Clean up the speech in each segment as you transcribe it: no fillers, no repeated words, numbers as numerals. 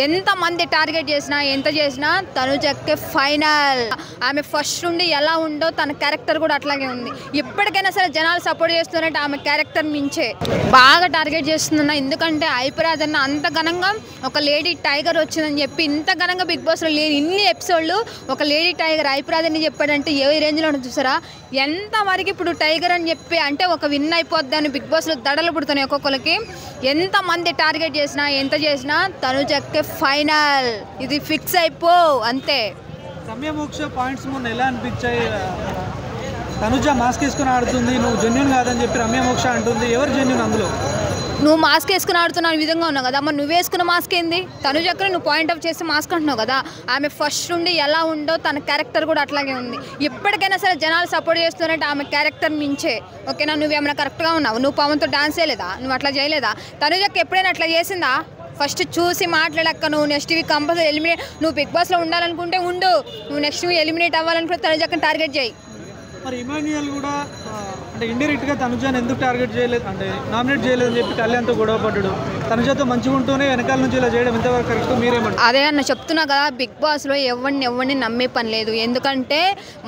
ఎంతమంది టార్గెట్ చేసినా ఎంత చేసినా తనుజకే ఫైనల్. ఆమె ఫస్ట్ నుండి ఎలా ఉందో తన క్యారెక్టర్ కూడా అట్లాగే ఉంది. ఇప్పటికైనా సరే జనాలు సపోర్ట్ చేస్తున్నారంటే ఆమె క్యారెక్టర్ మించే బాగా టార్గెట్ చేస్తున్నా. ఎందుకంటే ఐపరాధన్న అంత ఘనంగా ఒక లేడీ టైగర్ వచ్చిందని చెప్పి ఇంత ఘనంగా బిగ్ బాస్లో లేని ఇన్ని ఎపిసోడ్లు ఒక లేడీ టైగర్ ఐపరాధని చెప్పాడంటే ఏ రేంజ్లో చూసారా. ఎంతవరకు ఇప్పుడు టైగర్ అని చెప్పి అంటే ఒక విన్ అయిపోద్ది అని బిగ్ బాస్లో దడలు పుడుతున్నాయి ఒక్కొక్కరికి. ఎంతమంది టార్గెట్ చేసినా ఎంత చేసినా తనుజకే ఫైనల్. ఇది ఫిక్స్ అయిపో అంతే. రమ్యమోక్ష పాయింట్స్ మొన్న ఎలా అనిపించాయి? తనుజ మాస్క్ వేసుకుని ఆడుతుంది, నువ్వు జెన్యున్ కాదని చెప్పి రమ్యమోక్ష అంటుంది. ఎవరు జెన్యున్ అందులో? నువ్వు మాస్క్ వేసుకుని ఆడుతున్న విధంగా ఉన్నావు కదా, మరి నువ్వు వేసుకున్న మాస్క్ ఏంది? తనుజక్కని నువ్వు పాయింట్ ఆఫ్ చేసి మాస్క్ అంటున్నావు కదా. ఆమె ఫస్ట్ నుండి ఎలా ఉందో తన క్యారెక్టర్ కూడా అట్లాగే ఉంది. ఇప్పటికైనా సరే జనాలు సపోర్ట్ చేస్తున్నారంటే ఆమె క్యారెక్టర్ మించే. ఓకేనా, నువ్వేమైనా కరెక్ట్గా ఉన్నావు? నువ్వు పవన్తో డాన్స్ చేయలేదా? నువ్వు అట్లా చేయలేదా? తనుజక్క ఎప్పుడైనా అట్లా చేసిందా? ఫస్ట్ చూసి మాట్లాడక్క. నువ్వు నెక్స్ట్ వీక్ కంపల్సరీ ఎలిమినేట్. నువ్వు బిగ్ బాస్లో ఉండాలనుకుంటే ఉండు, నువ్వు నెక్స్ట్ వీక్ ఎలిమినేట్ అవ్వాలనుకుంటే తనుజక్కని టార్గెట్ చేయి. మరి ఇమాన్యుయల్ కూడా అంటే ఇండైరెక్ట్గా తనుజాని ఎందుకు టార్గెట్ చేయలేదు అంటే నామినేట్ చేయలేదని చెప్పి కళ్యాణ్తో గొడవ పడ్డాడు. తనుజాతో మంచిగా ఉంటూనే వెనకాల నుంచి ఇలా చేయడం ఎంతవరకు కరెక్ట్ మీరేమంటారు? అదే అన్న చెప్తున్నా కదా, బిగ్ బాస్లో ఎవరిని నమ్మే పని లేదు. ఎందుకంటే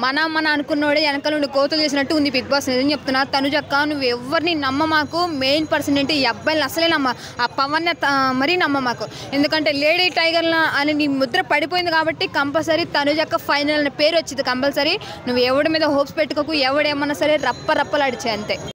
మన అనుకున్నోడే వెనకాల నుండి కోతులు చేసినట్టు ఉంది బిగ్ బాస్. నిజం చెప్తున్నా తనుజక్క, నువ్వు ఎవరిని నమ్మ మాకు. మెయిన్ పర్సన్ ఏంటి ఈ అబ్బాయిని అసలే నమ్మ. ఆ పవన్ మరీ నమ్మ మాకు. ఎందుకంటే లేడీ టైగర్ అని నీ ముద్ర పడిపోయింది కాబట్టి కంపల్సరీ తనుజక్క ఫైనల్ అనే పేరు వచ్చింది కంపల్సరీ. నువ్వు ఎవడి మీద హోప్స్ పెట్టుకోకు. ఎవడేమన్నా సరే రప్పలాడిచే అంతే.